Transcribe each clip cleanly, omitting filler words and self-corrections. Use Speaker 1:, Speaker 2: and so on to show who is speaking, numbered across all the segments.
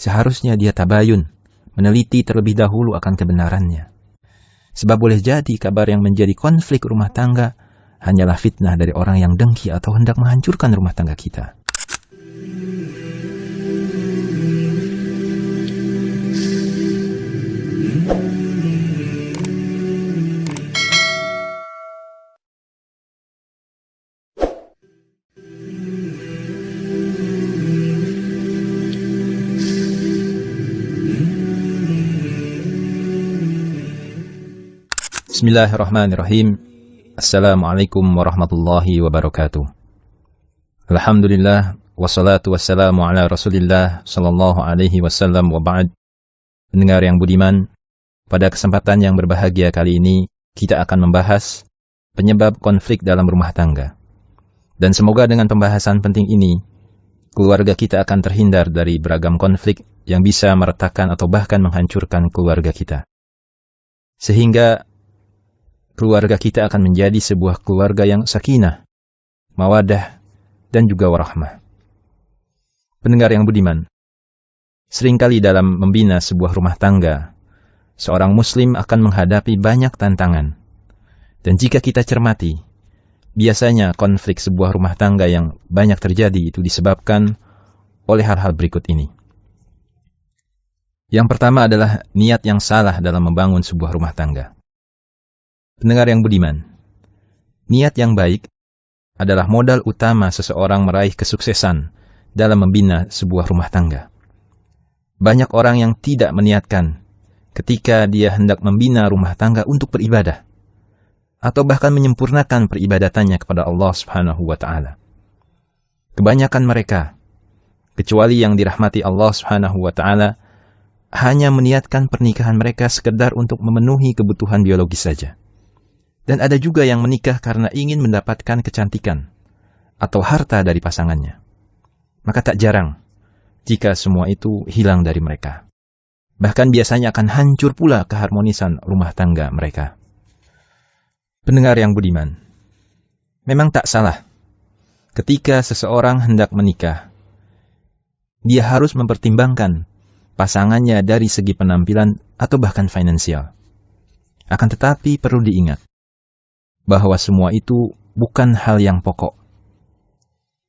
Speaker 1: seharusnya dia tabayun, meneliti terlebih dahulu akan kebenarannya. Sebab boleh jadi kabar yang menjadi konflik rumah tangga hanyalah fitnah dari orang yang dengki atau hendak menghancurkan rumah tangga kita. Bismillahirrahmanirrahim. Assalamualaikum warahmatullahi wabarakatuh. Alhamdulillah, wassalatu wassalamu ala rasulillah sallallahu alaihi wasallam wa ba'd. Pendengar yang budiman, pada kesempatan yang berbahagia kali ini, kita akan membahas penyebab konflik dalam rumah tangga. Dan semoga dengan pembahasan penting ini, keluarga kita akan terhindar dari beragam konflik yang bisa meretakkan atau bahkan menghancurkan keluarga kita. Sehingga keluarga kita akan menjadi sebuah keluarga yang sakinah, mawadah, dan juga warahmah. Pendengar yang budiman, seringkali dalam membina sebuah rumah tangga, seorang muslim akan menghadapi banyak tantangan. Dan jika kita cermati, biasanya konflik sebuah rumah tangga yang banyak terjadi itu disebabkan oleh hal-hal berikut ini. Yang pertama adalah niat yang salah dalam membangun sebuah rumah tangga. Pendengar yang budiman, niat yang baik adalah modal utama seseorang meraih kesuksesan dalam membina sebuah rumah tangga. Banyak orang yang tidak meniatkan ketika dia hendak membina rumah tangga untuk beribadah, atau bahkan menyempurnakan peribadatannya kepada Allah Subhanahu wa Ta'ala. Kebanyakan mereka, kecuali yang dirahmati Allah Subhanahu wa Ta'ala, hanya meniatkan pernikahan mereka sekedar untuk memenuhi kebutuhan biologis saja. Dan ada juga yang menikah karena ingin mendapatkan kecantikan atau harta dari pasangannya. Maka tak jarang jika semua itu hilang dari mereka. Bahkan biasanya akan hancur pula keharmonisan rumah tangga mereka. Pendengar yang budiman, memang tak salah ketika seseorang hendak menikah, dia harus mempertimbangkan pasangannya dari segi penampilan atau bahkan finansial. Akan tetapi perlu diingat bahwa semua itu bukan hal yang pokok.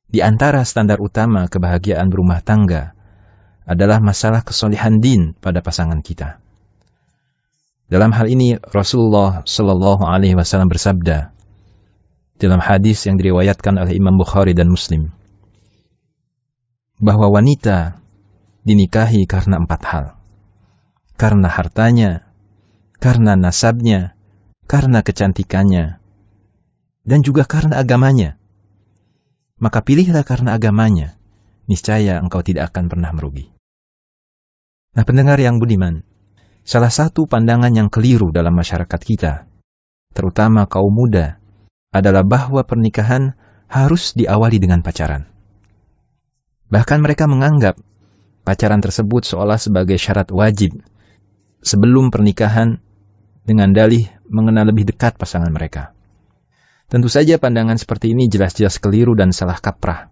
Speaker 1: Di antara standar utama kebahagiaan berumah tangga adalah masalah kesolehan din pada pasangan kita. Dalam hal ini Rasulullah Shallallahu Alaihi Wasallam bersabda dalam hadis yang diriwayatkan oleh Imam Bukhari dan Muslim, bahwa wanita dinikahi karena 4 hal. Karena hartanya, karena nasabnya, karena kecantikannya, dan juga karena agamanya. Maka pilihlah karena agamanya, niscaya engkau tidak akan pernah merugi. Nah, pendengar yang budiman, salah satu pandangan yang keliru dalam masyarakat kita, terutama kaum muda, adalah bahwa pernikahan harus diawali dengan pacaran. Bahkan mereka menganggap pacaran tersebut seolah sebagai syarat wajib sebelum pernikahan dengan dalih mengenal lebih dekat pasangan mereka. Tentu saja pandangan seperti ini jelas-jelas keliru dan salah kaprah.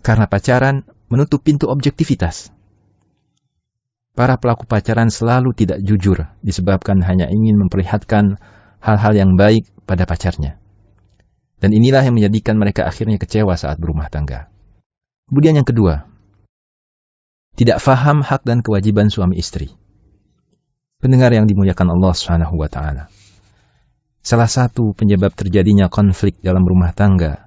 Speaker 1: Karena pacaran menutup pintu objektivitas. Para pelaku pacaran selalu tidak jujur disebabkan hanya ingin memperlihatkan hal-hal yang baik pada pacarnya. Dan inilah yang menjadikan mereka akhirnya kecewa saat berumah tangga. Kemudian yang kedua, tidak faham hak dan kewajiban suami istri. Pendengar yang dimuliakan Allah Subhanahu wa Ta'ala, salah satu penyebab terjadinya konflik dalam rumah tangga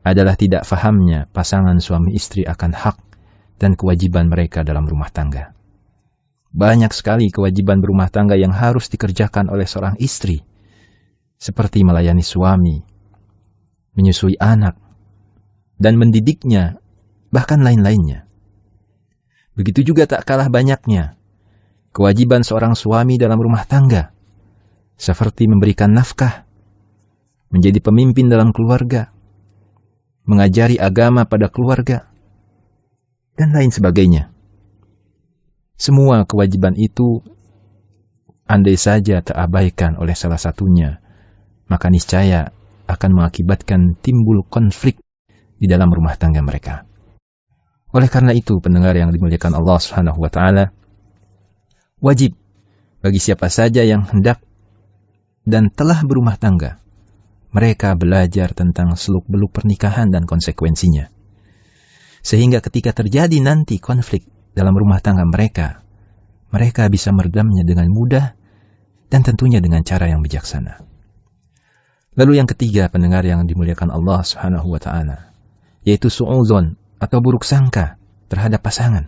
Speaker 1: adalah tidak fahamnya pasangan suami istri akan hak dan kewajiban mereka dalam rumah tangga. Banyak sekali kewajiban berumah tangga yang harus dikerjakan oleh seorang istri, seperti melayani suami, menyusui anak, dan mendidiknya, bahkan lain-lainnya. Begitu juga tak kalah banyaknya kewajiban seorang suami dalam rumah tangga, seperti memberikan nafkah, menjadi pemimpin dalam keluarga, mengajari agama pada keluarga, dan lain sebagainya. Semua kewajiban itu, andai saja terabaikan oleh salah satunya, maka niscaya akan mengakibatkan timbul konflik di dalam rumah tangga mereka. Oleh karena itu, pendengar yang dimuliakan Allah Subhanahu wa taala, wajib bagi siapa saja yang hendak dan telah berumah tangga, mereka belajar tentang seluk-beluk pernikahan dan konsekuensinya. Sehingga ketika terjadi nanti konflik dalam rumah tangga mereka bisa meredamnya dengan mudah dan tentunya dengan cara yang bijaksana. Lalu yang ketiga, pendengar yang dimuliakan Allah Subhanahu wa taala, yaitu su'udzon atau buruk sangka terhadap pasangan.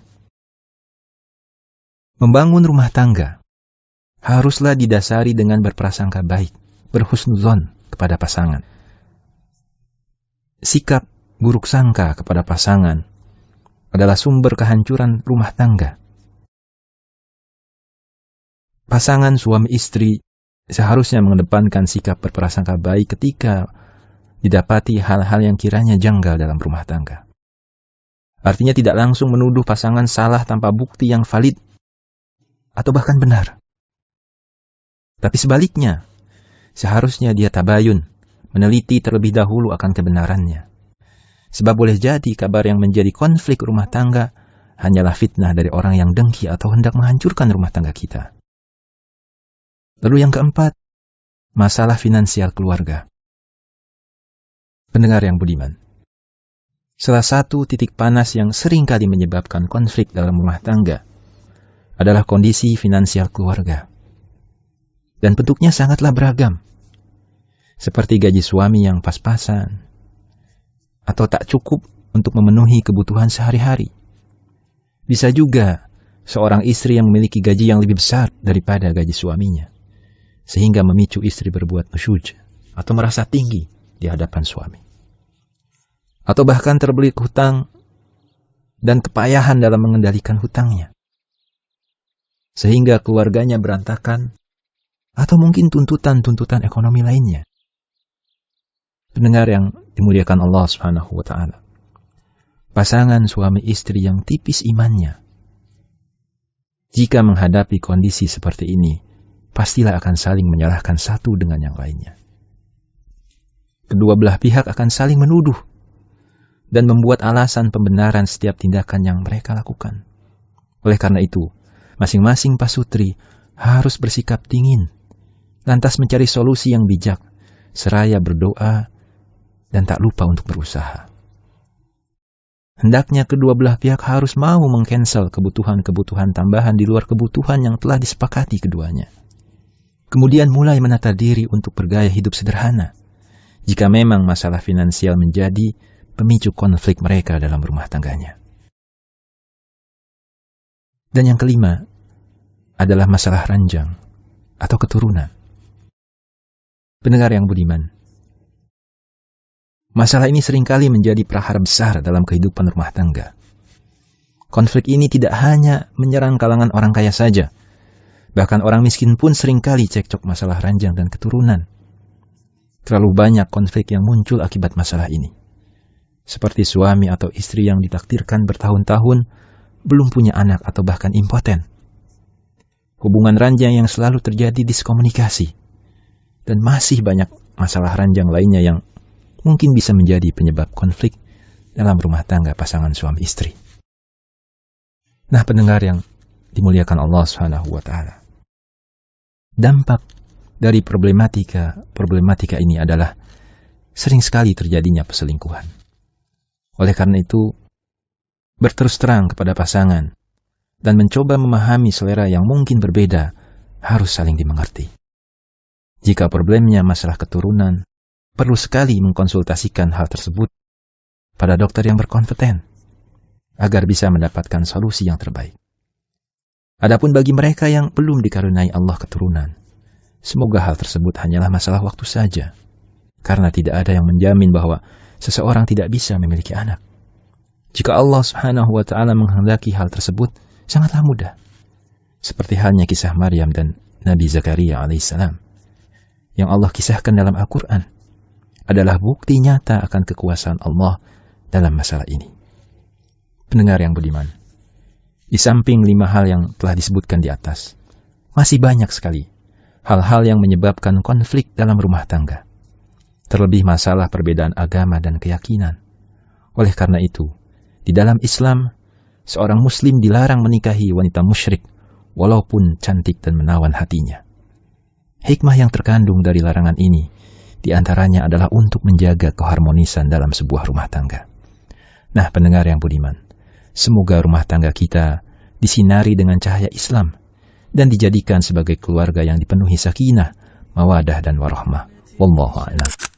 Speaker 1: Membangun rumah tangga haruslah didasari dengan berprasangka baik, berhusnuzon kepada pasangan. Sikap buruk sangka kepada pasangan adalah sumber kehancuran rumah tangga. Pasangan suami istri seharusnya mengedepankan sikap berprasangka baik ketika didapati hal-hal yang kiranya janggal dalam rumah tangga. Artinya tidak langsung menuduh pasangan salah tanpa bukti yang valid atau bahkan benar. Tapi sebaliknya, seharusnya dia tabayun, meneliti terlebih dahulu akan kebenarannya. Sebab boleh jadi kabar yang menjadi konflik rumah tangga hanyalah fitnah dari orang yang dengki atau hendak menghancurkan rumah tangga kita. Lalu yang keempat, masalah finansial keluarga. Pendengar yang budiman, salah satu titik panas yang sering kali menyebabkan konflik dalam rumah tangga adalah kondisi finansial keluarga. Dan bentuknya sangatlah beragam. Seperti gaji suami yang pas-pasan, atau tak cukup untuk memenuhi kebutuhan sehari-hari. Bisa juga seorang istri yang memiliki gaji yang lebih besar daripada gaji suaminya, sehingga memicu istri berbuat nusyuj atau merasa tinggi di hadapan suami. Atau bahkan terbelit hutang dan kepayahan dalam mengendalikan hutangnya, sehingga keluarganya berantakan, atau mungkin tuntutan-tuntutan ekonomi lainnya. Pendengar yang dimuliakan Allah Subhanahu wa taala, pasangan suami istri yang tipis imannya, jika menghadapi kondisi seperti ini, pastilah akan saling menyalahkan satu dengan yang lainnya. Kedua belah pihak akan saling menuduh dan membuat alasan pembenaran setiap tindakan yang mereka lakukan. Oleh karena itu, masing-masing pasutri harus bersikap dingin, lantas mencari solusi yang bijak, seraya berdoa dan tak lupa untuk berusaha. Hendaknya kedua belah pihak harus mau mengcancel kebutuhan-kebutuhan tambahan di luar kebutuhan yang telah disepakati keduanya. Kemudian mulai menata diri untuk bergaya hidup sederhana, jika memang masalah finansial menjadi pemicu konflik mereka dalam rumah tangganya. Dan yang kelima adalah masalah ranjang atau keturunan. Pendengar yang budiman, masalah ini seringkali menjadi prahara besar dalam kehidupan rumah tangga. Konflik ini tidak hanya menyerang kalangan orang kaya saja, bahkan orang miskin pun seringkali cekcok masalah ranjang dan keturunan. Terlalu banyak konflik yang muncul akibat masalah ini. Seperti suami atau istri yang ditakdirkan bertahun-tahun belum punya anak atau bahkan impoten. Hubungan ranjang yang selalu terjadi diskomunikasi. Dan masih banyak masalah ranjang lainnya yang mungkin bisa menjadi penyebab konflik dalam rumah tangga pasangan suami istri. Nah, pendengar yang dimuliakan Allah Subhanahu wa taala, dampak dari problematika ini adalah sering sekali terjadinya perselingkuhan. Oleh karena itu, berterus terang kepada pasangan dan mencoba memahami selera yang mungkin berbeda harus saling dimengerti. Jika problemnya masalah keturunan, perlu sekali mengkonsultasikan hal tersebut pada dokter yang berkompeten agar bisa mendapatkan solusi yang terbaik. Adapun bagi mereka yang belum dikaruniai Allah keturunan, semoga hal tersebut hanyalah masalah waktu saja, karena tidak ada yang menjamin bahwa seseorang tidak bisa memiliki anak. Jika Allah Subhanahu wa taala menghendaki hal tersebut, sangatlah mudah. Seperti halnya kisah Maryam dan Nabi Zakaria alaihissalam yang Allah kisahkan dalam Al-Quran adalah bukti nyata akan kekuasaan Allah dalam masalah ini. Pendengar yang budiman, di samping 5 hal yang telah disebutkan di atas, masih banyak sekali hal-hal yang menyebabkan konflik dalam rumah tangga. Terlebih masalah perbedaan agama dan keyakinan. Oleh karena itu, Di dalam Islam, seorang muslim dilarang menikahi wanita musyrik, walaupun cantik dan menawan hatinya. Hikmah yang terkandung dari larangan ini, di antaranya adalah untuk menjaga keharmonisan dalam sebuah rumah tangga. Nah, pendengar yang budiman, semoga rumah tangga kita disinari dengan cahaya Islam dan dijadikan sebagai keluarga yang dipenuhi sakinah, mawadah dan warahmah. Wallahu a'lam.